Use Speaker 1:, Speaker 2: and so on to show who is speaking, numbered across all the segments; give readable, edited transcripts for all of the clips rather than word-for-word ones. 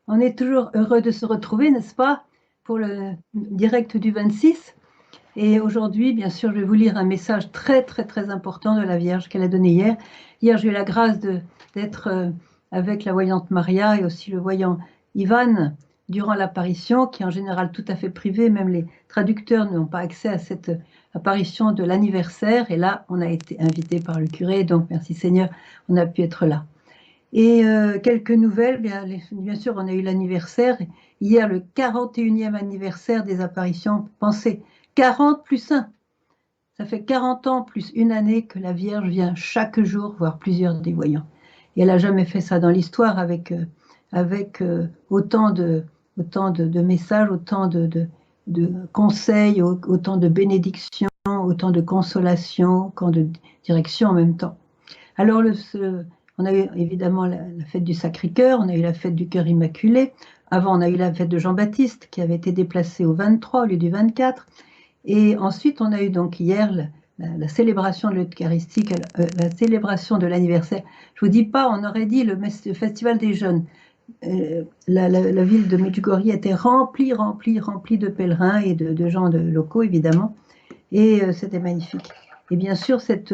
Speaker 1: On est toujours heureux de se retrouver, n'est-ce pas, pour le direct du 26. Et aujourd'hui, bien sûr, je vais vous lire un message très, très, très important de la Vierge qu'elle a donné hier. Hier, j'ai eu la grâce d'être avec la voyante Maria et aussi le voyant Ivan durant l'apparition, qui est en général tout à fait privée. Même les traducteurs n'ont pas accès à cette apparition de l'anniversaire. Et là, on a été invité par le curé. Donc, merci Seigneur, on a pu être là. Et quelques nouvelles, bien sûr, on a eu l'anniversaire. Hier, le 41e anniversaire des apparitions. Pensez, 40 plus 1. Ça fait 40 ans plus une année que la Vierge vient chaque jour voir plusieurs des voyants. Et elle n'a jamais fait ça dans l'histoire avec autant de messages, autant de conseils, autant de bénédictions, autant de consolations, autant de directions en même temps. Alors, on a eu évidemment la fête du Sacré-Cœur, on a eu la fête du Cœur Immaculé. Avant, on a eu la fête de Jean-Baptiste qui avait été déplacée au 23 au lieu du 24. Et ensuite, on a eu donc hier la célébration de l'Eucharistie, la célébration de l'anniversaire. Je ne vous dis pas, on aurait dit le Festival des Jeunes. La ville de Medjugorje était remplie de pèlerins et de gens locaux, évidemment. Et c'était magnifique. Et bien sûr, cet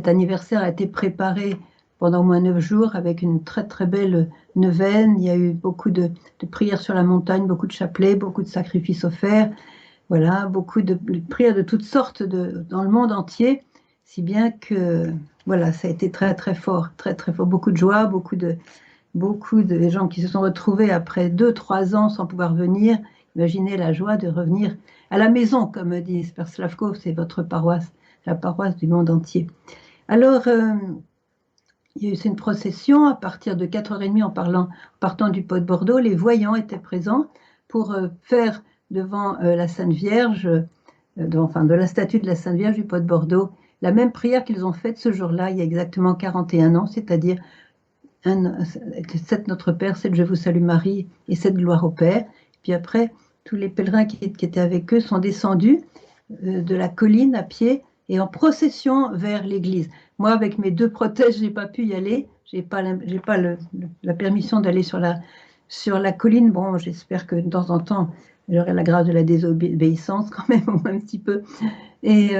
Speaker 1: anniversaire a été préparé pendant au moins 9 jours avec une très très belle neuvaine. Il y a eu beaucoup de prières sur la montagne, beaucoup de chapelets, beaucoup de sacrifices offerts. Voilà, beaucoup de prières de toutes sortes dans le monde entier, si bien que voilà, ça a été très très fort, très très fort. Beaucoup de joie, beaucoup de gens qui se sont retrouvés après 2-3 ans sans pouvoir venir. Imaginez la joie de revenir à la maison, comme dit Père Slavkov, c'est votre paroisse, la paroisse du monde entier. Alors, il y a eu une procession à partir de 4h30 en partant du Pot de Bordeaux. Les voyants étaient présents pour faire devant la Sainte Vierge, de la statue de la Sainte Vierge du Pot de Bordeaux, la même prière qu'ils ont faite ce jour-là, il y a exactement 41 ans, c'est-à-dire 7 Notre Père, 7 Je vous salue Marie et 7 Gloire au Père. Puis après, tous les pèlerins qui étaient avec eux sont descendus de la colline à pied et en procession vers l'église. Moi, avec mes 2 protèges, je n'ai pas pu y aller. Je n'ai pas la permission d'aller sur la colline. Bon, j'espère que de temps en temps, j'aurai la grâce de la désobéissance quand même, au moins un petit peu. Et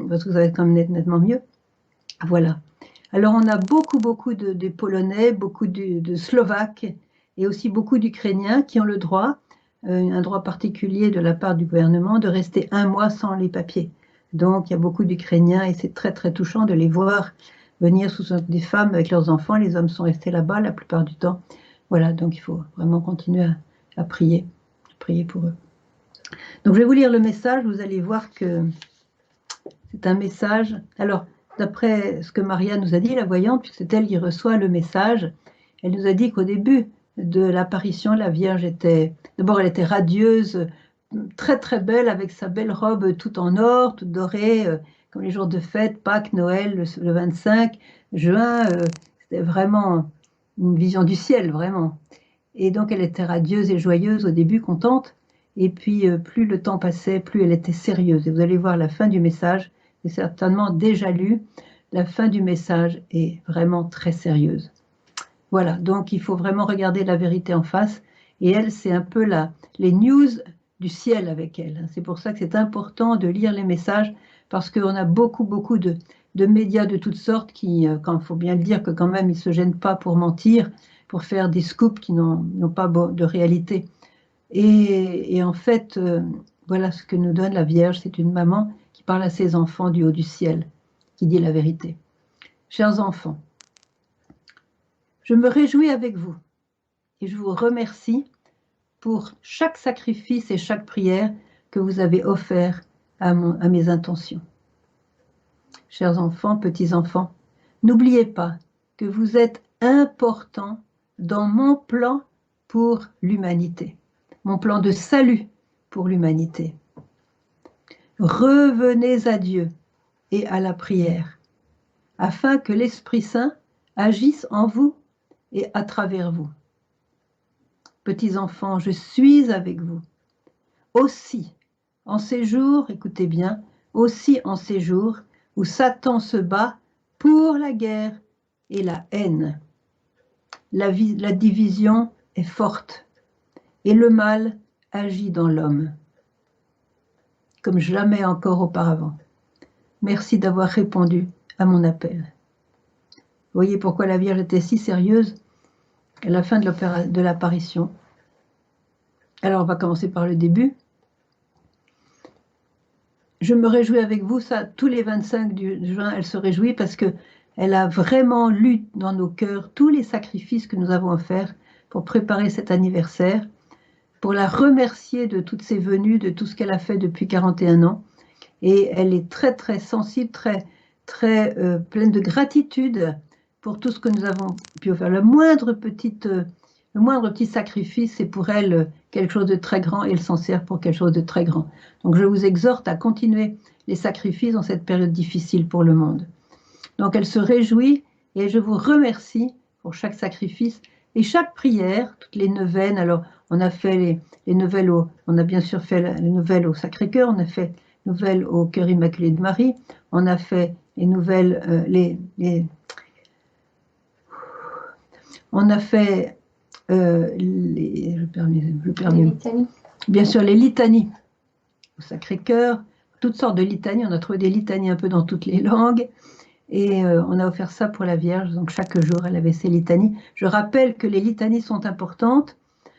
Speaker 1: parce que ça va être quand même nettement mieux. Voilà. Alors, on a beaucoup de Polonais, beaucoup de Slovaques et aussi beaucoup d'Ukrainiens qui ont le droit, un droit particulier de la part du gouvernement, de rester 1 mois sans les papiers. Donc, il y a beaucoup d'Ukrainiens et c'est très, très touchant de les voir venir sous des femmes avec leurs enfants. Les hommes sont restés là-bas la plupart du temps. Voilà, donc il faut vraiment continuer à prier pour eux. Donc, je vais vous lire le message. Vous allez voir que c'est un message. Alors, d'après ce que Maria nous a dit, la voyante, puisque c'est elle qui reçoit le message, elle nous a dit qu'au début de l'apparition, la Vierge d'abord elle était radieuse, très très belle, avec sa belle robe toute en or, toute dorée, comme les jours de fête, Pâques, Noël, le 25 juin, c'était vraiment une vision du ciel, vraiment. Et donc elle était radieuse et joyeuse au début, contente, et puis plus le temps passait, plus elle était sérieuse. Et vous allez voir la fin du message, c'est certainement déjà lu, la fin du message est vraiment très sérieuse. Voilà, donc il faut vraiment regarder la vérité en face, et elle, c'est un peu les news du ciel avec elle. C'est pour ça que c'est important de lire les messages, parce qu'on a beaucoup de médias de toutes sortes qui, quand il faut bien le dire, que quand même ils ne se gênent pas pour mentir, pour faire des scoops qui n'ont pas de réalité. Et en fait, voilà ce que nous donne la Vierge, c'est une maman qui parle à ses enfants du haut du ciel, qui dit la vérité. Chers enfants, je me réjouis avec vous et je vous remercie pour chaque sacrifice et chaque prière que vous avez offert à mes intentions. Chers enfants, petits-enfants, n'oubliez pas que vous êtes importants dans mon plan pour l'humanité, mon plan de salut pour l'humanité. Revenez à Dieu et à la prière, afin que l'Esprit Saint agisse en vous et à travers vous. Petits enfants, je suis avec vous. Aussi, en ces jours, écoutez bien, aussi en ces jours où Satan se bat pour la guerre et la haine. la division est forte et le mal agit dans l'homme, comme jamais encore auparavant. Merci d'avoir répondu à mon appel. Vous voyez pourquoi la Vierge était si sérieuse à la fin de l'apparition. Alors, on va commencer par le début. Je me réjouis avec vous, ça, tous les 25 juin, elle se réjouit parce qu'elle a vraiment lu dans nos cœurs tous les sacrifices que nous avons à faire pour préparer cet anniversaire, pour la remercier de toutes ses venues, de tout ce qu'elle a fait depuis 41 ans. Et elle est très, très sensible, très, très pleine de gratitude pour tout ce que nous avons pu faire. Le moindre petit sacrifice, c'est pour elle quelque chose de très grand et elle s'en sert pour quelque chose de très grand. Donc je vous exhorte à continuer les sacrifices dans cette période difficile pour le monde. Donc elle se réjouit et je vous remercie pour chaque sacrifice et chaque prière, toutes les neuvaines. Alors on a fait les neuvaines, on a bien sûr fait les neuvaines au Sacré-Cœur, on a fait les neuvaines au Cœur Immaculé de Marie, on a fait les nouvelles, on a fait bien sûr les litanies au Sacré-Cœur, toutes sortes de litanies, on a trouvé des litanies un peu dans toutes les langues, et on a offert ça pour la Vierge, donc chaque jour elle avait ses litanies. Je rappelle que les litanies sont importantes,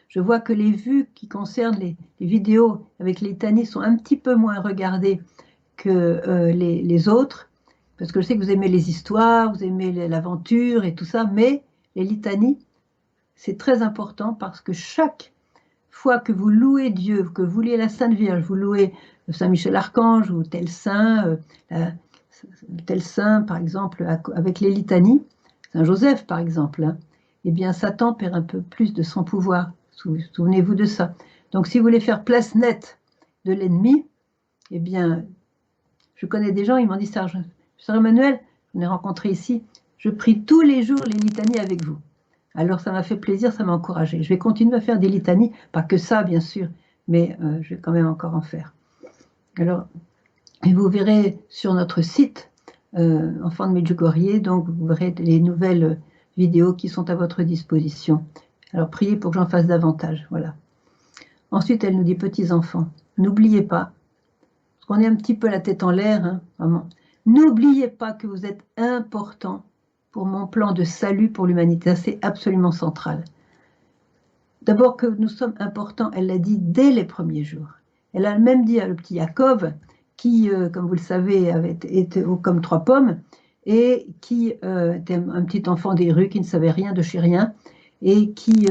Speaker 1: je vois que les vues qui concernent les vidéos avec les litanies sont un petit peu moins regardées que les autres, parce que je sais que vous aimez les histoires, vous aimez l'aventure et tout ça, mais les litanies, c'est très important parce que chaque fois que vous louez Dieu, que vous louez la Sainte Vierge, vous louez Saint Michel Archange ou tel saint, par exemple, avec les litanies, Saint Joseph par exemple, hein, eh bien Satan perd un peu plus de son pouvoir. Souvenez-vous de ça. Donc si vous voulez faire place nette de l'ennemi, eh bien, je connais des gens, ils m'ont dit ça, Sœur Emmanuel, on est rencontrés ici, je prie tous les jours les litanies avec vous. Alors ça m'a fait plaisir, ça m'a encouragé. Je vais continuer à faire des litanies, pas que ça bien sûr, mais je vais quand même encore en faire. Alors, et vous verrez sur notre site, Enfants de Medjugorje, donc vous verrez les nouvelles vidéos qui sont à votre disposition. Alors priez pour que j'en fasse davantage, voilà. Ensuite, elle nous dit, petits enfants, n'oubliez pas, parce qu'on est un petit peu la tête en l'air, hein, vraiment, n'oubliez pas que vous êtes importants pour mon plan de salut pour l'humanité. C'est absolument central. D'abord que nous sommes importants, elle l'a dit dès les premiers jours. Elle a même dit à le petit Jacob, qui, comme vous le savez, avait été haut comme 3 pommes, et qui était un petit enfant des rues qui ne savait rien de chez rien, et qui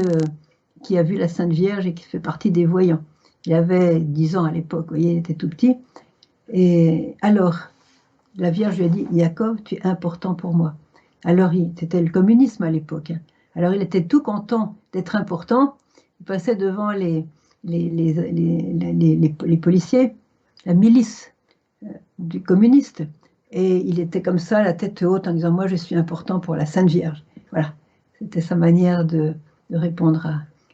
Speaker 1: a vu la Sainte Vierge et qui fait partie des voyants. Il avait 10 ans à l'époque, vous voyez, il était tout petit. Et alors, la Vierge lui a dit, Jacob, tu es important pour moi. Alors, c'était le communisme à l'époque. Hein. Alors, il était tout content d'être important. Il passait devant les policiers, la milice du communiste. Et il était comme ça, la tête haute, en disant, moi, je suis important pour la Sainte Vierge. Voilà, c'était sa manière de répondre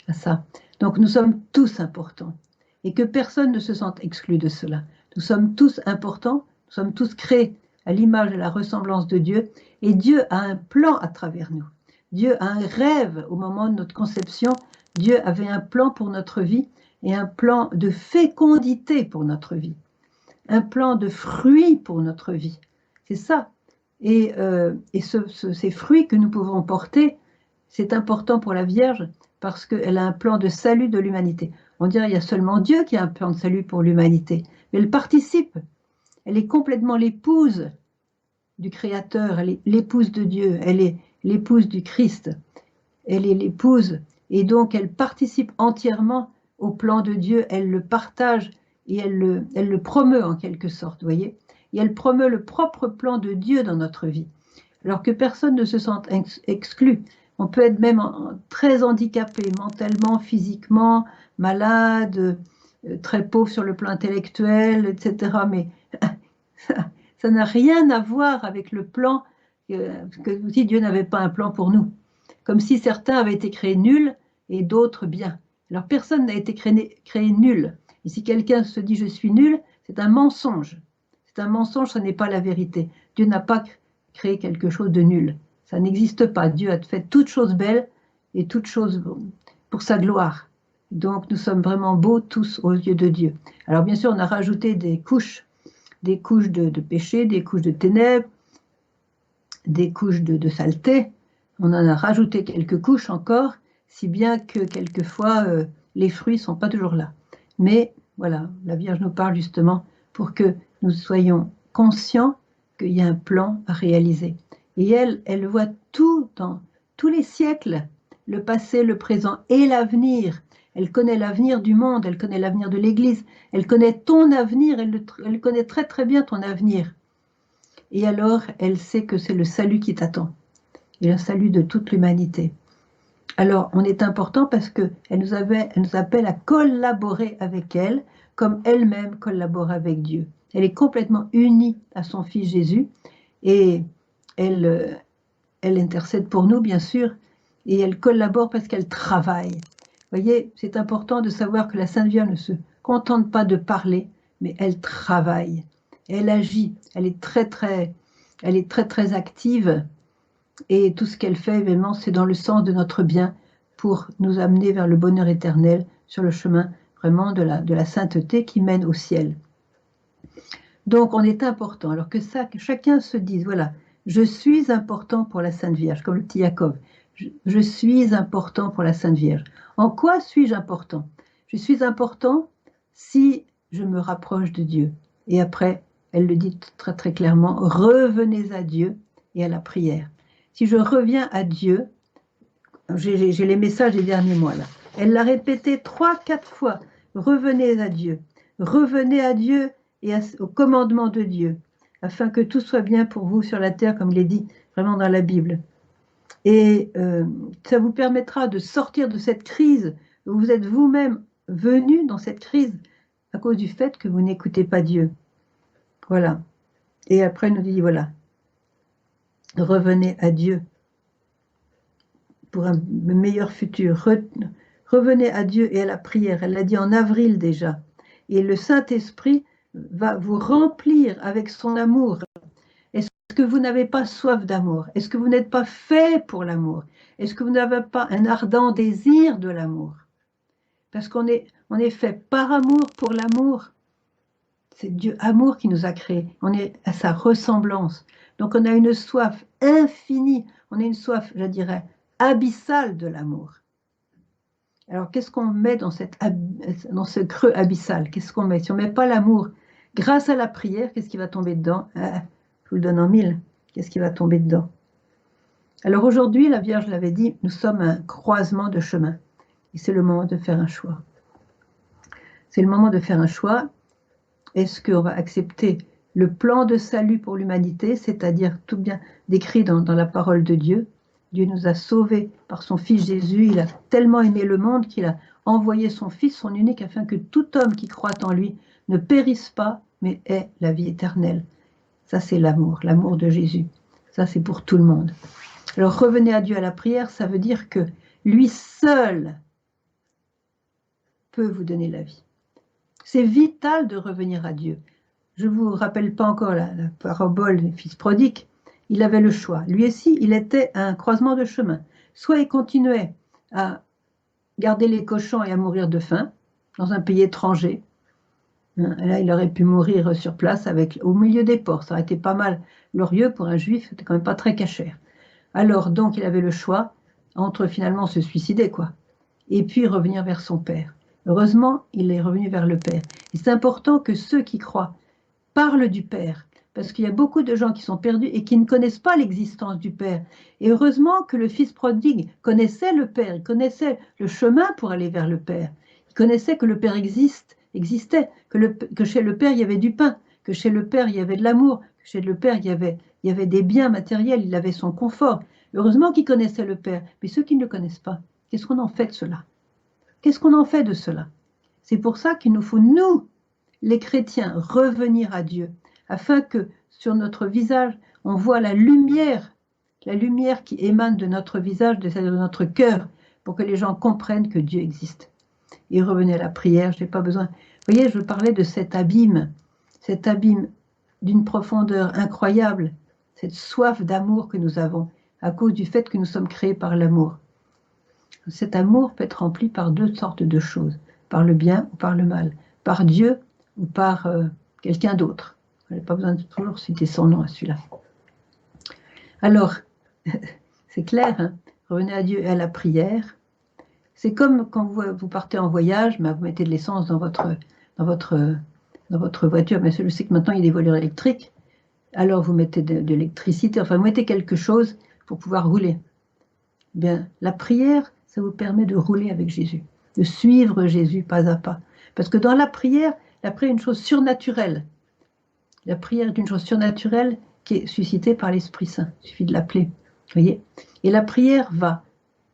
Speaker 1: à ça. Donc, nous sommes tous importants. Et que personne ne se sente exclu de cela. Nous sommes tous importants, nous sommes tous créés à l'image et à la ressemblance de Dieu, et Dieu a un plan à travers nous. Dieu a un rêve au moment de notre conception. Dieu avait un plan pour notre vie et un plan de fécondité pour notre vie, un plan de fruits pour notre vie. C'est ça. Et ces fruits que nous pouvons porter, c'est important pour la Vierge parce qu'elle a un plan de salut de l'humanité. On dirait qu'il y a seulement Dieu qui a un plan de salut pour l'humanité, mais elle participe. Elle est complètement l'épouse du Créateur, elle est l'épouse de Dieu, elle est l'épouse du Christ, elle est l'épouse, et donc elle participe entièrement au plan de Dieu, elle le partage et elle le promeut en quelque sorte, vous voyez, et elle promeut le propre plan de Dieu dans notre vie, alors que personne ne se sente exclu. On peut être même très handicapé, mentalement, physiquement, malade, très pauvre sur le plan intellectuel, etc. Mais ça n'a rien à voir avec le plan, que si Dieu n'avait pas un plan pour nous. Comme si certains avaient été créés nuls et d'autres bien. Alors personne n'a été créé nul. Et si quelqu'un se dit je suis nul, c'est un mensonge. C'est un mensonge, ce n'est pas la vérité. Dieu n'a pas créé quelque chose de nul. Ça n'existe pas. Dieu a fait toutes choses belles et toutes choses pour sa gloire. Donc nous sommes vraiment beaux tous aux yeux de Dieu. Alors bien sûr, on a rajouté des couches de péché, des couches de ténèbres, des couches de saleté. On en a rajouté quelques couches encore, si bien que quelquefois les fruits ne sont pas toujours là. Mais voilà, la Vierge nous parle justement pour que nous soyons conscients qu'il y a un plan à réaliser. Et elle voit tout dans tous les siècles, le passé, le présent et l'avenir. Elle connaît l'avenir du monde, elle connaît l'avenir de l'Église, elle connaît ton avenir, elle connaît très très bien ton avenir. Et alors, elle sait que c'est le salut qui t'attend, et le salut de toute l'humanité. Alors, on est important parce qu'elle nous appelle à collaborer avec elle, comme elle-même collabore avec Dieu. Elle est complètement unie à son Fils Jésus, et elle intercède pour nous, bien sûr, et elle collabore parce qu'elle travaille. Vous voyez, c'est important de savoir que la Sainte Vierge ne se contente pas de parler, mais elle travaille, elle agit, elle est très active, et tout ce qu'elle fait, évidemment, c'est dans le sens de notre bien pour nous amener vers le bonheur éternel sur le chemin vraiment de la sainteté qui mène au ciel. Donc, on est important. Alors que chacun se dise, voilà, je suis important pour la Sainte Vierge, comme le petit Jacob. Je suis important pour la Sainte Vierge. En quoi suis-je important? Je suis important si je me rapproche de Dieu. Et après, elle le dit très très clairement, revenez à Dieu et à la prière. Si je reviens à Dieu, j'ai les messages des derniers mois là. Elle l'a répété 3-4 fois. Revenez à Dieu et au commandement de Dieu, afin que tout soit bien pour vous sur la terre, comme il est dit vraiment dans la Bible. Et ça vous permettra de sortir de cette crise où vous êtes vous-même venu dans cette crise à cause du fait que vous n'écoutez pas Dieu. Voilà. Et après, elle nous dit, voilà, revenez à Dieu pour un meilleur futur. Revenez à Dieu et à la prière. Elle l'a dit en avril déjà. Et le Saint-Esprit va vous remplir avec son amour. Est-ce que vous n'avez pas soif d'amour? Est-ce que vous n'êtes pas fait pour l'amour? Est-ce que vous n'avez pas un ardent désir de l'amour? Parce qu'on est fait par amour pour l'amour. C'est Dieu amour qui nous a créés. On est à sa ressemblance. Donc on a une soif infinie. On a une soif, je dirais, abyssale de l'amour. Alors qu'est-ce qu'on met dans ce creux abyssal? Qu'est-ce qu'on met? Si on ne met pas l'amour, grâce à la prière, qu'est-ce qui va tomber dedans? Je vous le donne en mille. Qu'est-ce qui va tomber dedans? Alors aujourd'hui, la Vierge l'avait dit, nous sommes à un croisement de chemin. Et c'est le moment de faire un choix. C'est le moment de faire un choix. Est-ce qu'on va accepter le plan de salut pour l'humanité, c'est-à-dire tout bien décrit dans la parole de Dieu? Dieu nous a sauvés par son Fils Jésus. Il a tellement aimé le monde qu'il a envoyé son Fils, son unique, afin que tout homme qui croit en lui ne périsse pas, mais ait la vie éternelle. Ça, c'est l'amour de Jésus. Ça, c'est pour tout le monde. Alors, revenez à Dieu à la prière, ça veut dire que lui seul peut vous donner la vie. C'est vital de revenir à Dieu. Je ne vous rappelle pas encore la parabole du fils prodigue. Il avait le choix. Lui aussi, il était à un croisement de chemin. Soit il continuait à garder les cochons et à mourir de faim dans un pays étranger. Là, il aurait pu mourir sur place au milieu des porcs. Ça aurait été pas mal glorieux pour un juif. C'était quand même pas très cachère. Alors, donc, il avait le choix entre finalement se suicider, quoi, et puis revenir vers son Père. Heureusement, il est revenu vers le Père. Et c'est important que ceux qui croient parlent du Père, parce qu'il y a beaucoup de gens qui sont perdus et qui ne connaissent pas l'existence du Père. Et heureusement que le Fils prodigue connaissait le Père, il connaissait le chemin pour aller vers le Père. Il connaissait que le Père existait, que chez le Père il y avait du pain, que chez le Père il y avait de l'amour, que chez le Père il y avait des biens matériels, il avait son confort. Heureusement qu'il connaissait le Père, mais ceux qui ne le connaissent pas, qu'est-ce qu'on en fait de cela? Qu'est-ce qu'on en fait de cela? C'est pour ça qu'il nous faut, nous, les chrétiens, revenir à Dieu, afin que sur notre visage, on voit la lumière qui émane de notre visage, c'est-à-dire de notre cœur, pour que les gens comprennent que Dieu existe. Et revenez à la prière, je n'ai pas besoin. Vous voyez, je parlais de cet abîme d'une profondeur incroyable, cette soif d'amour que nous avons, à cause du fait que nous sommes créés par l'amour. Cet amour peut être rempli par deux sortes de choses, par le bien ou par le mal, par Dieu ou par quelqu'un d'autre. Je n'ai pas besoin de toujours citer son nom à celui-là. Alors, c'est clair, hein, revenez à Dieu et à la prière. C'est comme quand vous partez en voyage, vous mettez de l'essence dans votre voiture. Mais je sais que maintenant, il y a des voitures électriques. Alors, vous mettez de l'électricité, enfin, vous mettez quelque chose pour pouvoir rouler. Bien, la prière, ça vous permet de rouler avec Jésus, de suivre Jésus pas à pas. Parce que dans la prière est une chose surnaturelle. La prière est une chose surnaturelle qui est suscitée par l'Esprit Saint. Il suffit de l'appeler. Voyez ? Et la prière va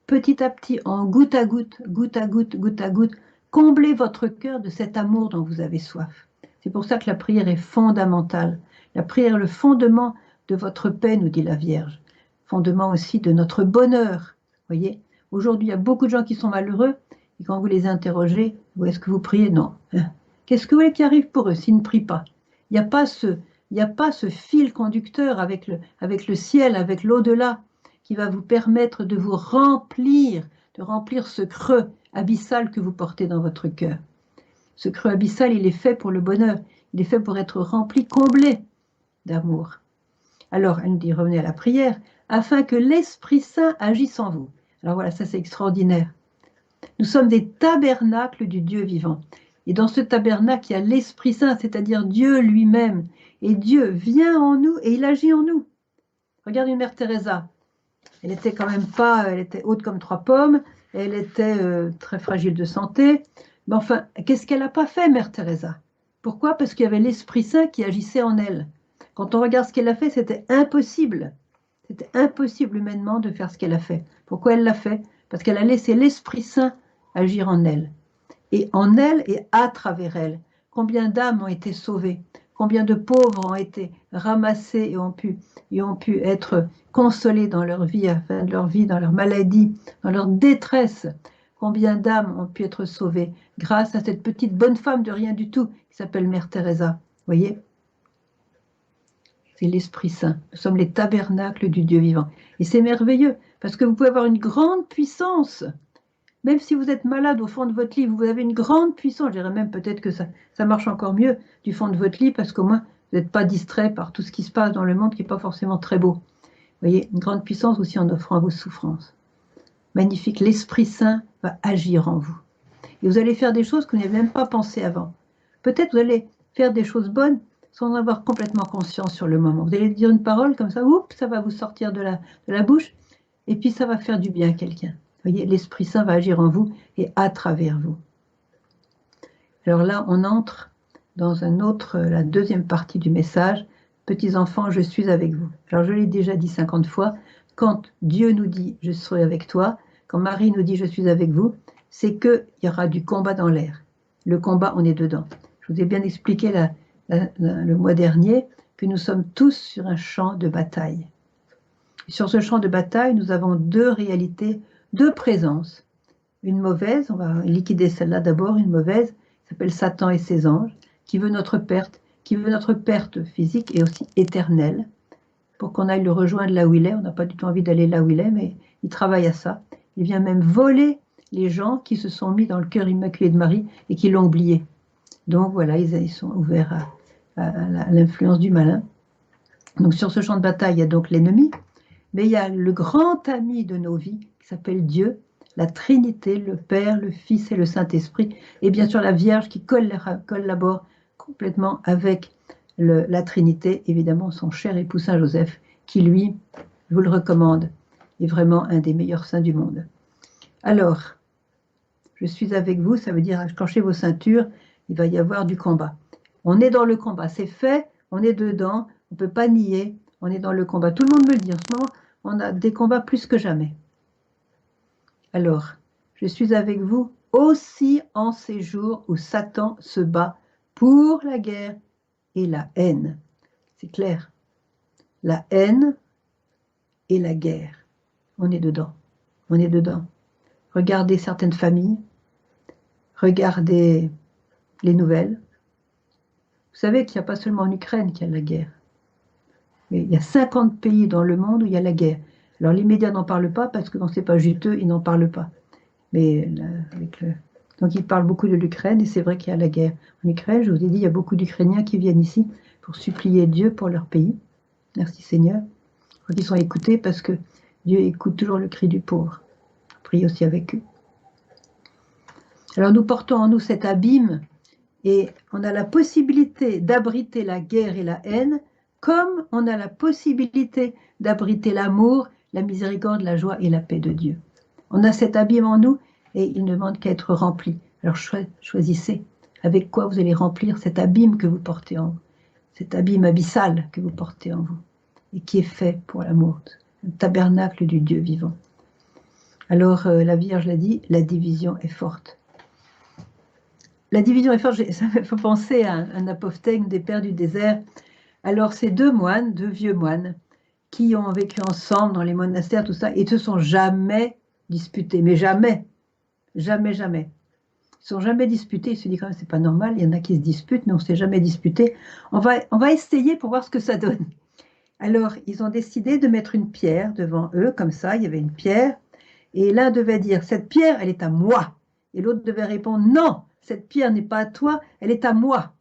Speaker 1: petit à petit, en goutte à goutte, goutte à goutte, goutte à goutte, combler votre cœur de cet amour dont vous avez soif. C'est pour ça que la prière est fondamentale. La prière est le fondement de votre paix, nous dit la Vierge. Fondement aussi de notre bonheur. Voyez ? Aujourd'hui, il y a beaucoup de gens qui sont malheureux, et quand vous les interrogez, où est-ce que vous priez? Non. Qu'est-ce que vous voulez qui arrive pour eux s'ils ne prient pas? Il n'y a pas ce fil conducteur avec le ciel, avec l'au-delà, qui va vous permettre de vous remplir, de remplir ce creux abyssal que vous portez dans votre cœur. Ce creux abyssal, il est fait pour le bonheur, il est fait pour être rempli, comblé d'amour. Alors, elle nous dit, revenez à la prière, afin que l'Esprit Saint agisse en vous. Alors voilà, ça c'est extraordinaire. Nous sommes des tabernacles du Dieu vivant. Et dans ce tabernacle, il y a l'Esprit Saint, c'est-à-dire Dieu lui-même. Et Dieu vient en nous et il agit en nous. Regardez Mère Teresa. Elle était quand même pas, elle était haute comme 3 pommes, elle était très fragile de santé. Mais enfin, qu'est-ce qu'elle n'a pas fait, Mère Teresa? Pourquoi? Parce qu'il y avait l'Esprit Saint qui agissait en elle. Quand on regarde ce qu'elle a fait, c'était impossible. C'était impossible humainement de faire ce qu'elle a fait. Pourquoi elle l'a fait? Parce qu'elle a laissé l'Esprit Saint agir en elle. Et en elle et à travers elle. Combien d'âmes ont été sauvées? Combien de pauvres ont été ramassés et ont pu être consolés dans leur vie, dans leur maladie, dans leur détresse? Combien d'âmes ont pu être sauvées grâce à cette petite bonne femme de rien du tout qui s'appelle Mère Teresa? Voyez? C'est l'Esprit Saint. Nous sommes les tabernacles du Dieu vivant. Et c'est merveilleux, parce que vous pouvez avoir une grande puissance. Même si vous êtes malade au fond de votre lit, vous avez une grande puissance. Je dirais même peut-être que ça marche encore mieux du fond de votre lit, parce qu'au moins, vous n'êtes pas distrait par tout ce qui se passe dans le monde qui n'est pas forcément très beau. Vous voyez, une grande puissance aussi en offrant vos souffrances. Magnifique, l'Esprit Saint va agir en vous. Et vous allez faire des choses que vous n'avez même pas pensé avant. Peut-être vous allez faire des choses bonnes sans en avoir complètement conscience sur le moment. Vous allez dire une parole comme ça, oups, ça va vous sortir de la bouche, et puis ça va faire du bien à quelqu'un. Vous voyez, l'Esprit Saint va agir en vous et à travers vous. Alors là, on entre dans la deuxième partie du message. Petits enfants, je suis avec vous. Alors je l'ai déjà dit 50 fois, quand Dieu nous dit « je serai avec toi », quand Marie nous dit « je suis avec vous », c'est qu'il y aura du combat dans l'air. Le combat, on est dedans. Je vous ai bien expliqué le mois dernier que nous sommes tous sur un champ de bataille. Sur ce champ de bataille, nous avons 2 réalités, 2 présences. Une mauvaise, on va liquider celle-là d'abord, une mauvaise, qui s'appelle Satan et ses anges, qui veut notre perte physique et aussi éternelle, pour qu'on aille le rejoindre là où il est. On n'a pas du tout envie d'aller là où il est, mais il travaille à ça. Il vient même voler les gens qui se sont mis dans le cœur immaculé de Marie et qui l'ont oublié. Donc voilà, ils sont ouverts à l'influence du malin. Donc sur ce champ de bataille, il y a donc l'ennemi, mais il y a le grand ami de nos vies qui s'appelle Dieu, la Trinité, le Père, le Fils et le Saint-Esprit, et bien sûr la Vierge qui collabore complètement avec la Trinité, évidemment son cher époux Saint Joseph, qui lui, je vous le recommande, est vraiment un des meilleurs saints du monde. Alors, je suis avec vous, ça veut dire accrochez vos ceintures, il va y avoir du combat. On est dans le combat, c'est fait, on est dedans, on ne peut pas nier, on est dans le combat. Tout le monde me le dit, en ce moment, on a des combats plus que jamais. Alors, je suis avec vous aussi en ces jours où Satan se bat pour la guerre et la haine. C'est clair. La haine et la guerre. On est dedans. On est dedans. Regardez certaines familles. Regardez les nouvelles. Vous savez qu'il n'y a pas seulement en Ukraine qu'il y a la guerre. Mais il y a 50 pays dans le monde où il y a la guerre. Alors les médias n'en parlent pas parce que quand ce n'est pas juteux, ils n'en parlent pas. Mais donc il parle beaucoup de l'Ukraine, et c'est vrai qu'il y a la guerre en Ukraine. Je vous ai dit, il y a beaucoup d'Ukrainiens qui viennent ici pour supplier Dieu pour leur pays. Merci Seigneur. Je crois qu'ils sont écoutés parce que Dieu écoute toujours le cri du pauvre. Priez aussi avec eux. Alors nous portons en nous cet abîme, et on a la possibilité d'abriter la guerre et la haine, comme on a la possibilité d'abriter l'amour, la miséricorde, la joie et la paix de Dieu. On a cet abîme en nous, et il ne demande qu'à être rempli. Alors choisissez avec quoi vous allez remplir cet abîme que vous portez en vous, cet abîme abyssal que vous portez en vous, et qui est fait pour l'amour, un tabernacle du Dieu vivant. Alors la Vierge l'a dit, la division est forte. La division est forte, ça me fait penser à un apophthegme des pères du désert. Alors ces deux moines, deux vieux moines, qui ont vécu ensemble dans les monastères, tout ça, et ne se sont jamais disputés, mais jamais, jamais, jamais. Ils ne sont jamais disputés, ils se disent quand même c'est pas normal, il y en a qui se disputent, mais on ne s'est jamais disputé. On va essayer pour voir ce que ça donne. Alors ils ont décidé de mettre une pierre devant eux, comme ça, il y avait une pierre, et l'un devait dire, cette pierre, elle est à moi. Et l'autre devait répondre, non, cette pierre n'est pas à toi, elle est à moi.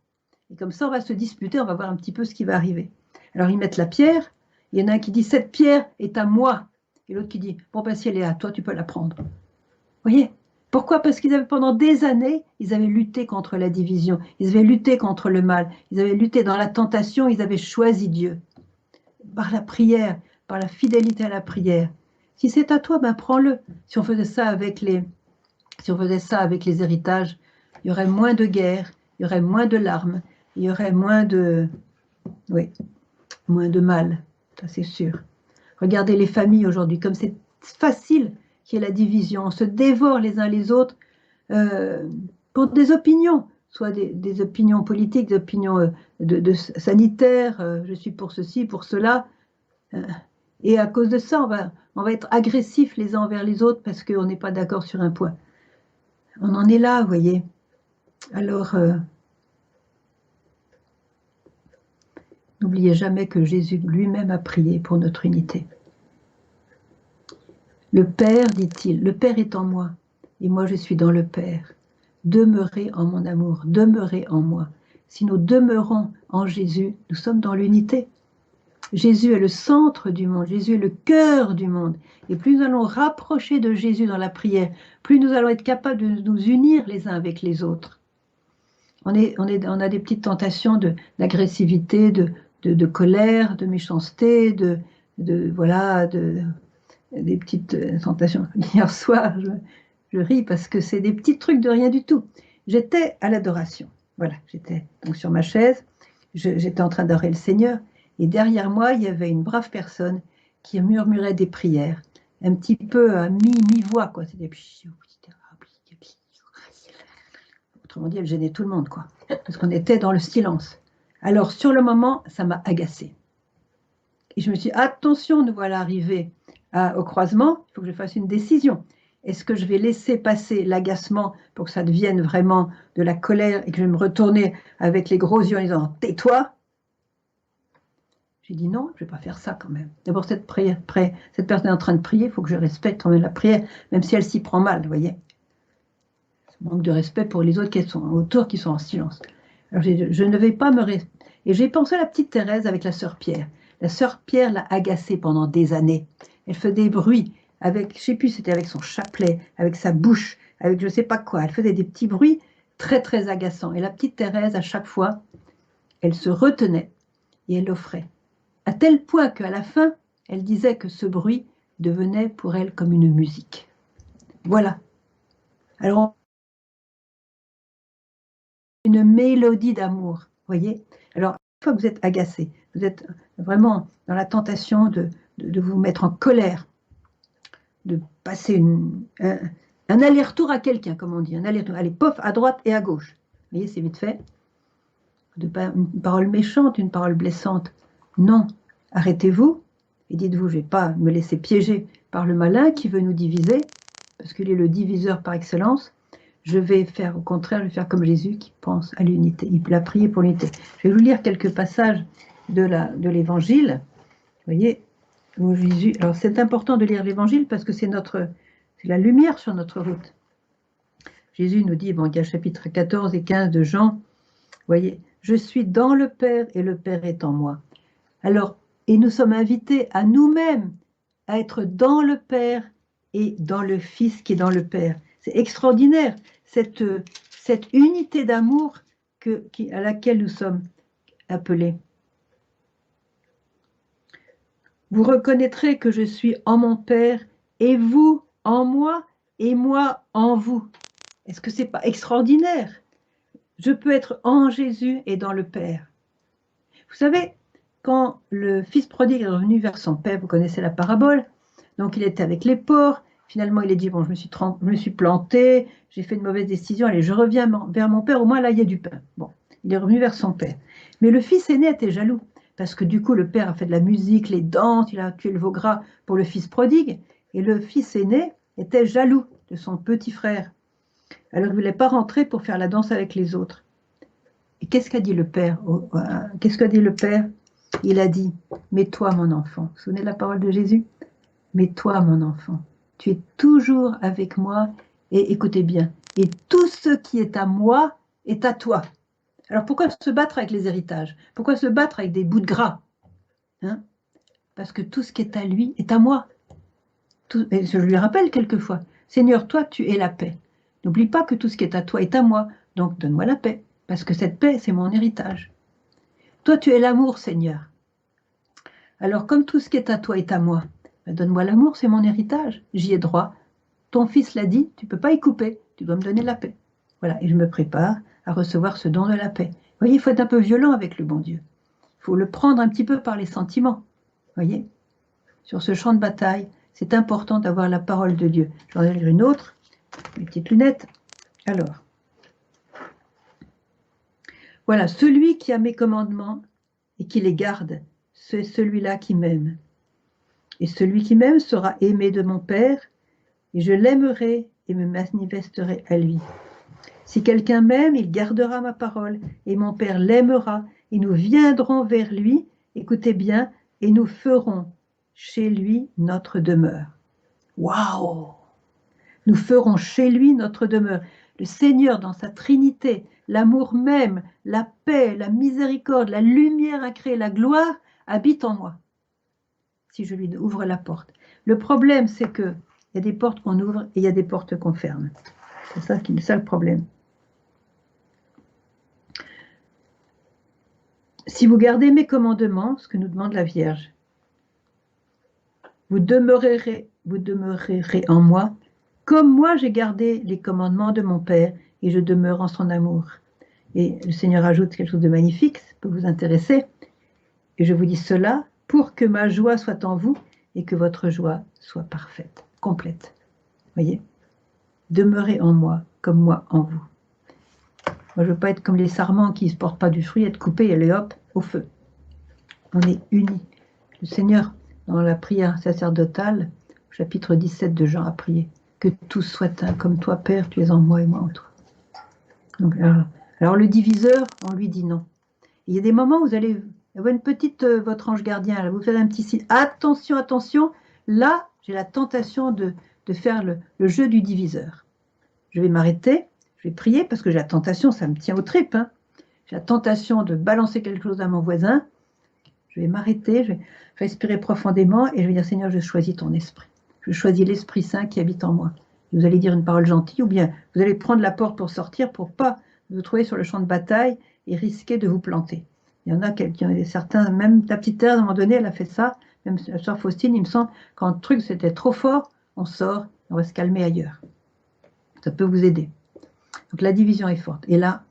Speaker 1: Et comme ça, on va se disputer, on va voir un petit peu ce qui va arriver. Alors, ils mettent la pierre, il y en a un qui dit, cette pierre est à moi. Et l'autre qui dit, bon, ben, si elle est à toi, tu peux la prendre. Vous voyez? Pourquoi? Parce qu'ils avaient, pendant des années, ils avaient lutté contre la division, ils avaient lutté contre le mal, ils avaient lutté dans la tentation, ils avaient choisi Dieu. Par la prière, par la fidélité à la prière. Si c'est à toi, ben prends-le. Si on faisait ça avec les héritages, il y aurait moins de guerres, il y aurait moins de larmes, il y aurait moins de mal, ça c'est sûr. Regardez les familles aujourd'hui, comme c'est facile qu'il y ait la division, on se dévore les uns les autres pour des opinions, soit des opinions politiques, des opinions sanitaires, je suis pour ceci, pour cela. Et à cause de ça, on va être agressifs les uns envers les autres parce qu'on n'est pas d'accord sur un point. On en est là, vous voyez. Alors, n'oubliez jamais que Jésus lui-même a prié pour notre unité. Le Père, dit-il, le Père est en moi, et moi je suis dans le Père. Demeurez en mon amour, demeurez en moi. Si nous demeurons en Jésus, nous sommes dans l'unité. Jésus est le centre du monde, Jésus est le cœur du monde. Et plus nous allons rapprocher de Jésus dans la prière, plus nous allons être capables de nous unir les uns avec les autres. On a des petites tentations d'agressivité, de colère, de méchanceté, des petites tentations. Hier soir, je ris parce que c'est des petits trucs de rien du tout. J'étais à l'adoration. Voilà, j'étais donc sur ma chaise, j'étais en train d'adorer le Seigneur. Et derrière moi, il y avait une brave personne qui murmurait des prières, un petit peu à mi-voix, quoi. C'était... Autrement dit, elle gênait tout le monde, quoi. Parce qu'on était dans le silence. Alors, sur le moment, ça m'a agacée. Et je me suis dit, attention, nous voilà arrivés au croisement, il faut que je fasse une décision. Est-ce que je vais laisser passer l'agacement pour que ça devienne vraiment de la colère et que je vais me retourner avec les gros yeux en disant, tais-toi? J'ai dit non, je ne vais pas faire ça quand même. D'abord, cette personne est en train de prier, il faut que je respecte quand même la prière, même si elle s'y prend mal, vous voyez. Manque de respect pour les autres qui sont autour, qui sont en silence. Alors, je ne vais pas me... Et j'ai pensé à la petite Thérèse avec la sœur Pierre. La sœur Pierre l'a agacée pendant des années. Elle faisait des bruits, avec, je ne sais plus, c'était avec son chapelet, avec sa bouche, avec je ne sais pas quoi. Elle faisait des petits bruits très, très agaçants. Et la petite Thérèse, à chaque fois, elle se retenait et elle l'offrait. À tel point qu'à la fin, elle disait que ce bruit devenait pour elle comme une musique. Voilà. Alors, une mélodie d'amour, voyez. Alors, une fois que vous êtes agacé, vous êtes vraiment dans la tentation de vous mettre en colère, de passer un aller-retour à quelqu'un, comme on dit, un aller-retour, allez, pof, à droite et à gauche. Vous voyez, c'est vite fait. Une parole méchante, une parole blessante. Non, arrêtez-vous et dites-vous, je ne vais pas me laisser piéger par le malin qui veut nous diviser, parce qu'il est le diviseur par excellence. Je vais faire, au contraire, je vais faire comme Jésus qui pense à l'unité. Il a prié pour l'unité. Je vais vous lire quelques passages de l'Évangile. Vous voyez, où Jésus... Alors c'est important de lire l'Évangile parce que c'est la lumière sur notre route. Jésus nous dit, bon, il y a chapitre 14 et 15 de Jean, vous voyez, je suis dans le Père et le Père est en moi. Alors, et nous sommes invités à nous-mêmes à être dans le Père et dans le Fils qui est dans le Père. C'est extraordinaire, cette unité d'amour à laquelle nous sommes appelés. Vous reconnaîtrez que je suis en mon Père et vous en moi et moi en vous. Est-ce que c'est pas extraordinaire? Je peux être en Jésus et dans le Père. Vous savez, quand le fils prodigue est revenu vers son père, vous connaissez la parabole, donc il était avec les porcs, finalement il a dit, bon, je me suis planté, j'ai fait une mauvaise décision, allez, je reviens vers mon père, au moins là il y a du pain. Bon, il est revenu vers son père. Mais le fils aîné était jaloux, parce que du coup le père a fait de la musique, les danses, il a tué le veau gras pour le fils prodigue, et le fils aîné était jaloux de son petit frère. Alors il ne voulait pas rentrer pour faire la danse avec les autres. Et qu'est-ce qu'a dit le père? Qu'est-ce qu'a dit le père? Il a dit, mais toi mon enfant, vous vous souvenez de la parole de Jésus? Mais toi mon enfant, tu es toujours avec moi, et écoutez bien, et tout ce qui est à moi est à toi. Alors pourquoi se battre avec les héritages? Pourquoi se battre avec des bouts de gras, hein? Parce que tout ce qui est à lui est à moi. Et je lui rappelle quelquefois, Seigneur, toi tu es la paix. N'oublie pas que tout ce qui est à toi est à moi, donc donne-moi la paix, parce que cette paix c'est mon héritage. Toi tu es l'amour, Seigneur. Alors comme tout ce qui est à toi est à moi, donne-moi l'amour, c'est mon héritage, j'y ai droit. Ton fils l'a dit, tu ne peux pas y couper, tu dois me donner la paix. Voilà, et je me prépare à recevoir ce don de la paix. Vous voyez, il faut être un peu violent avec le bon Dieu. Il faut le prendre un petit peu par les sentiments. Vous voyez, sur ce champ de bataille, c'est important d'avoir la parole de Dieu. J'en ai une autre, mes petites lunettes. Alors, voilà, celui qui a mes commandements et qui les garde, c'est celui-là qui m'aime. Et celui qui m'aime sera aimé de mon Père, et je l'aimerai et me manifesterai à lui. Si quelqu'un m'aime, il gardera ma parole, et mon Père l'aimera, et nous viendrons vers lui, écoutez bien, et nous ferons chez lui notre demeure. Waouh! Nous ferons chez lui notre demeure. Le Seigneur, dans sa Trinité, l'amour même, la paix, la miséricorde, la lumière à créer, la gloire, habite en moi, si je lui ouvre la porte. Le problème, c'est qu'il y a des portes qu'on ouvre et il y a des portes qu'on ferme. C'est ça le problème. Si vous gardez mes commandements, ce que nous demande la Vierge, vous demeurerez en moi, comme moi j'ai gardé les commandements de mon Père et je demeure en son amour. Et le Seigneur ajoute quelque chose de magnifique, ça peut vous intéresser. Et je vous dis cela pour que ma joie soit en vous et que votre joie soit parfaite, complète. Voyez, demeurez en moi comme moi en vous. Moi, je ne veux pas être comme les sarments qui ne se portent pas du fruit, être coupés et aller hop, au feu. On est unis. Le Seigneur, dans la prière sacerdotale, chapitre 17 de Jean, a prié que tous soient un, comme toi, Père, tu es en moi et moi en toi. Donc, alors le diviseur, on lui dit non. Il y a des moments où vous allez avoir une petite, votre ange gardien, là, vous faites un petit signe, attention, attention, là, j'ai la tentation de faire le jeu du diviseur. Je vais m'arrêter, je vais prier, parce que j'ai la tentation, ça me tient aux tripes, hein. J'ai la tentation de balancer quelque chose à mon voisin. Je vais m'arrêter, je vais respirer profondément et je vais dire, Seigneur, je choisis ton esprit. Je choisis l'Esprit Saint qui habite en moi. Et vous allez dire une parole gentille ou bien vous allez prendre la porte pour sortir pour ne pas vous trouver sur le champ de bataille et risquer de vous planter. Il y en a qui ont certains, même la petite Thérèse, à un moment donné, elle a fait ça, même la sœur Faustine, il me semble, quand le truc c'était trop fort, on sort, on va se calmer ailleurs. Ça peut vous aider. Donc la division est forte. Et là,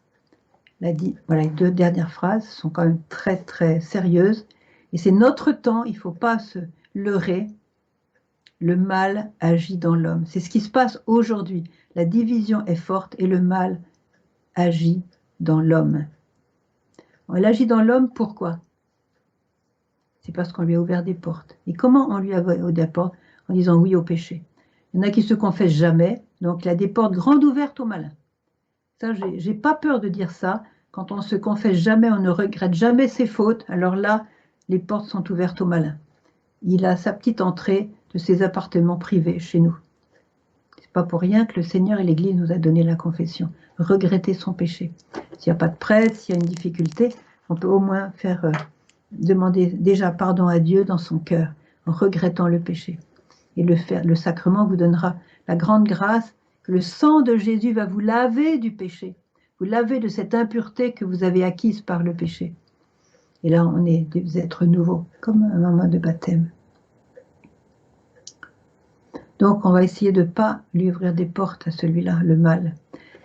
Speaker 1: voilà, les deux dernières phrases sont quand même très très sérieuses. Et c'est notre temps, il ne faut pas se leurrer. Le mal agit dans l'homme. C'est ce qui se passe aujourd'hui. La division est forte et le mal agit dans l'homme. Elle agit dans l'homme, pourquoi? C'est parce qu'on lui a ouvert des portes. Et comment on lui a ouvert des portes? En disant oui au péché. Il y en a qui se confessent jamais, donc il y a des portes grandes ouvertes au malin. Ça, j'ai pas peur de dire ça. Quand on se confesse jamais, on ne regrette jamais ses fautes, alors là, les portes sont ouvertes au malin. Il a sa petite entrée de ses appartements privés chez nous. Pas pour rien que le Seigneur et l'Église nous a donné la confession. Regretter son péché. S'il n'y a pas de prêtre, s'il y a une difficulté, on peut au moins faire demander déjà pardon à Dieu dans son cœur, en regrettant le péché. Et le sacrement vous donnera la grande grâce que le sang de Jésus va vous laver du péché, vous laver de cette impureté que vous avez acquise par le péché. Et là, on est des êtres nouveaux, comme un moment de baptême. Donc, on va essayer de ne pas lui ouvrir des portes à celui-là, le mal.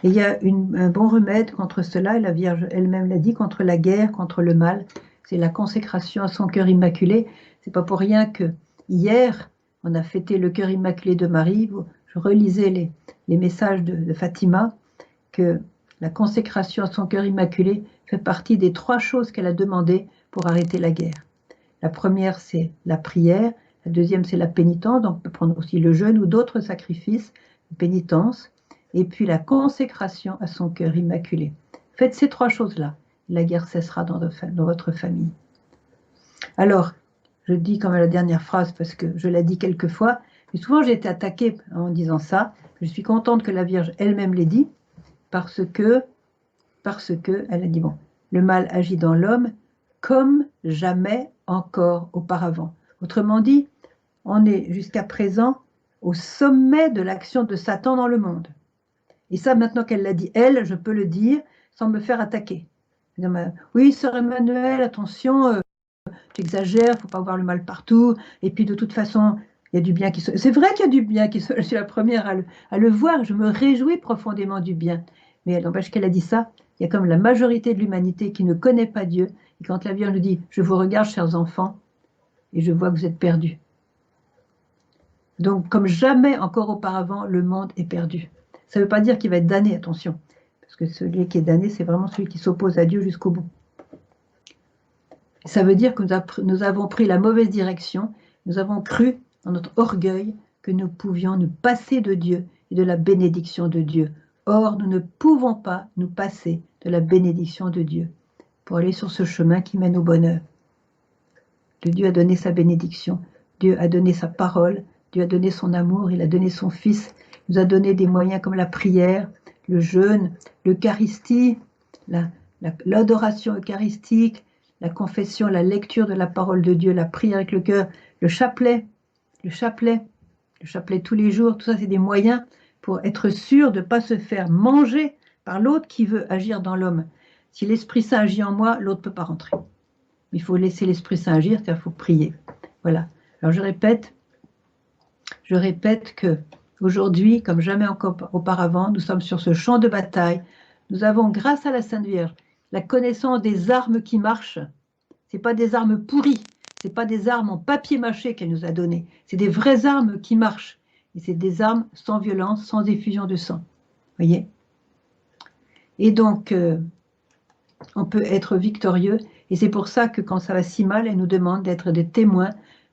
Speaker 1: Et il y a un bon remède contre cela, et la Vierge elle-même l'a dit, contre la guerre, contre le mal, c'est la consécration à son cœur immaculé. C'est pas pour rien que hier, on a fêté le cœur immaculé de Marie. Je relisais les messages de Fatima, que la consécration à son cœur immaculé fait partie des 3 choses qu'elle a demandées pour arrêter la guerre. La première, c'est la prière. La deuxième, c'est la pénitence. Donc, on peut prendre aussi le jeûne ou d'autres sacrifices, pénitence. Et puis, la consécration à son cœur immaculé. Faites ces 3 choses-là. La guerre cessera dans votre famille. Alors, je dis comme la dernière phrase parce que je l'ai dit quelques fois, mais souvent j'ai été attaquée en disant ça. Je suis contente que la Vierge elle-même l'ait dit parce que elle a dit, bon, le mal agit dans l'homme comme jamais encore auparavant. Autrement dit, on est jusqu'à présent au sommet de l'action de Satan dans le monde. Et ça, maintenant qu'elle l'a dit, elle, je peux le dire sans me faire attaquer. Oui, sœur Emmanuel, attention, tu exagères, il ne faut pas voir le mal partout. Et puis, de toute façon, il y a du bien qui se... C'est vrai qu'il y a du bien qui se... Je suis la première à le voir. Je me réjouis profondément du bien. Mais elle n'empêche qu'elle a dit ça. Il y a comme la majorité de l'humanité qui ne connaît pas Dieu. Et quand la Vierge nous dit, je vous regarde, chers enfants, et je vois que vous êtes perdus. Donc, comme jamais encore auparavant, le monde est perdu. Ça ne veut pas dire qu'il va être damné, attention. Parce que celui qui est damné, c'est vraiment celui qui s'oppose à Dieu jusqu'au bout. Ça veut dire que nous avons pris la mauvaise direction. Nous avons cru, dans notre orgueil, que nous pouvions nous passer de Dieu et de la bénédiction de Dieu. Or, nous ne pouvons pas nous passer de la bénédiction de Dieu pour aller sur ce chemin qui mène au bonheur. Dieu a donné sa bénédiction, Dieu a donné sa parole, Dieu a donné son amour, il a donné son Fils, il nous a donné des moyens comme la prière, le jeûne, l'Eucharistie, l'adoration eucharistique, la confession, la lecture de la parole de Dieu, la prière avec le cœur, le chapelet tous les jours, tout ça c'est des moyens pour être sûr de ne pas se faire manger par l'autre qui veut agir dans l'homme. Si l'Esprit Saint agit en moi, l'autre ne peut pas rentrer. Il faut laisser l'Esprit Saint agir, c'est-à-dire qu'il faut prier. Voilà. Alors je répète que aujourd'hui, comme jamais encore auparavant, nous sommes sur ce champ de bataille. Nous avons, grâce à la Sainte Vierge, la connaissance des armes qui marchent. Ce n'est pas des armes pourries, ce n'est pas des armes en papier mâché qu'elle nous a données. C'est des vraies armes qui marchent. Et c'est des armes sans violence, sans effusion de sang. Vous voyez? Et donc, on peut être victorieux. Et c'est pour ça que quand ça va si mal, elle nous demande d'être des témoins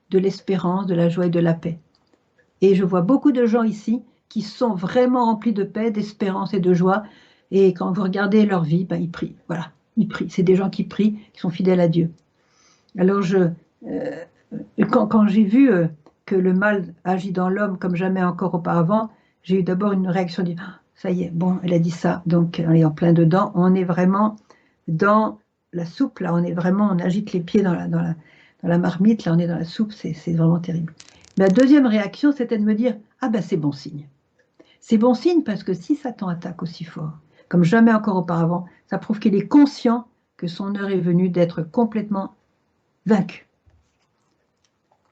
Speaker 1: de l'espérance, de la joie et de la paix. Et je vois beaucoup de gens ici qui sont vraiment remplis de paix, d'espérance et de joie. Et quand vous regardez leur vie, ben, ils prient. Voilà, ils prient. C'est des gens qui prient, qui sont fidèles à Dieu. Alors, quand j'ai vu que le mal agit dans l'homme comme jamais encore auparavant, j'ai eu d'abord une réaction de ah, ça y est, bon, elle a dit ça, donc on est en plein dedans. On est vraiment dans la soupe, là, on agite les pieds dans la marmite, là, on est dans la soupe, c'est vraiment terrible. Ma deuxième réaction, c'était de me dire, ah ben c'est bon signe. C'est bon signe parce que si Satan attaque aussi fort, comme jamais encore auparavant, ça prouve qu'il est conscient que son heure est venue d'être complètement vaincu.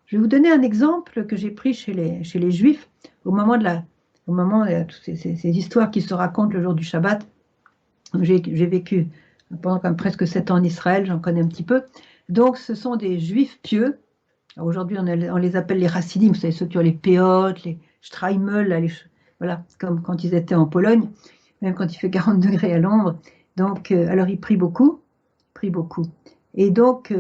Speaker 1: Je vais vous donner un exemple que j'ai pris chez les Juifs au moment de toutes ces histoires qui se racontent le jour du Shabbat. J'ai vécu pendant quand même presque 7 ans en Israël, j'en connais un petit peu. Donc, ce sont des Juifs pieux. Aujourd'hui, on les appelle les Hasidim, vous savez, ceux qui ont les péotes, les Streimel, voilà, comme quand ils étaient en Pologne, même quand il fait 40 degrés à l'ombre. Donc, alors ils prient beaucoup. Et donc,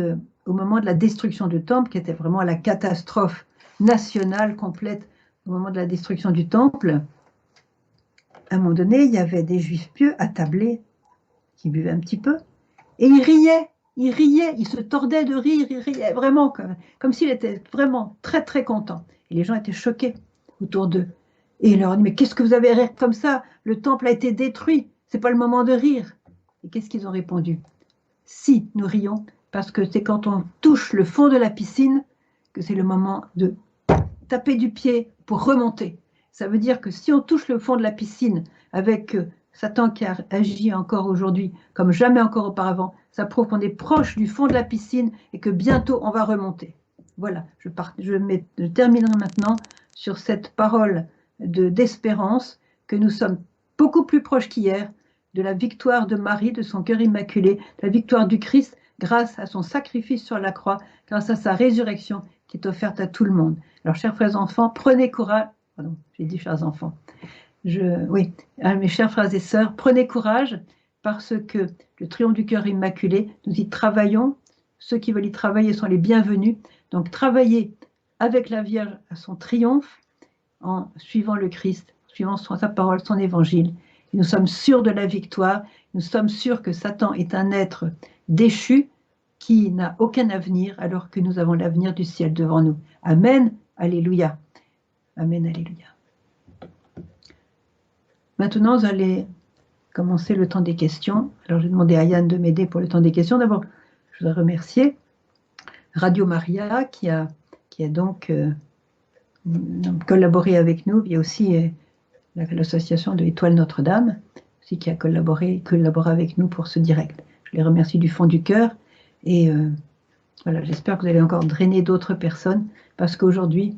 Speaker 1: au moment de la destruction du temple, qui était vraiment la catastrophe nationale complète, au moment de la destruction du temple, à un moment donné, il y avait des Juifs pieux attablés qui buvaient un petit peu, et ils riaient, ils se tordaient de rire, ils riaient vraiment comme s'il était vraiment très très content. Et les gens étaient choqués autour d'eux. Et il leur dit, mais qu'est-ce que vous avez à rire comme ça? Le temple a été détruit, c'est pas le moment de rire. Et qu'est-ce qu'ils ont répondu? Si, nous rions, parce que c'est quand on touche le fond de la piscine que c'est le moment de taper du pied pour remonter. Ça veut dire que si on touche le fond de la piscine avec Satan qui agit encore aujourd'hui comme jamais encore auparavant, ça prouve qu'on est proche du fond de la piscine et que bientôt on va remonter. Voilà, je terminerai maintenant sur cette parole d'espérance que nous sommes beaucoup plus proches qu'hier de la victoire de Marie, de son cœur immaculé, de la victoire du Christ grâce à son sacrifice sur la croix, grâce à sa résurrection qui est offerte à tout le monde. Alors, chers frères enfants, prenez courage. Pardon, j'ai dit chers enfants. Oui, mes chers frères et sœurs, prenez courage parce que le triomphe du cœur immaculé, nous y travaillons. Ceux qui veulent y travailler sont les bienvenus. Donc, travaillez avec la Vierge à son triomphe en suivant le Christ, en suivant sa parole, son évangile. Et nous sommes sûrs de la victoire. Nous sommes sûrs que Satan est un être déchu qui n'a aucun avenir alors que nous avons l'avenir du ciel devant nous. Amen, alléluia. Amen, alléluia. Maintenant, vous allez commencer le temps des questions. Alors, je vais demander à Yann de m'aider pour le temps des questions. D'abord, je voudrais remercier Radio Maria qui a donc collaboré avec nous. Il y a aussi l'association de Étoile Notre-Dame aussi qui a collaboré avec nous pour ce direct. Je les remercie du fond du cœur et voilà, j'espère que vous allez encore drainer d'autres personnes parce qu'aujourd'hui,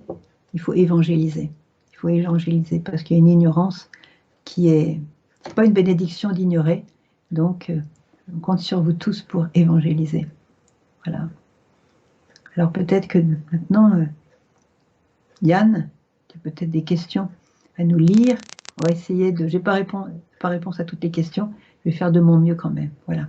Speaker 1: il faut évangéliser. Il faut évangéliser parce qu'il y a une ignorance qui est pas une bénédiction d'ignorer. Donc, on compte sur vous tous pour évangéliser. Voilà. Alors peut-être que maintenant, Yann, tu as peut-être des questions à nous lire. On va essayer de... Je n'ai pas réponse à toutes les questions. Je vais faire de mon mieux quand même. Voilà.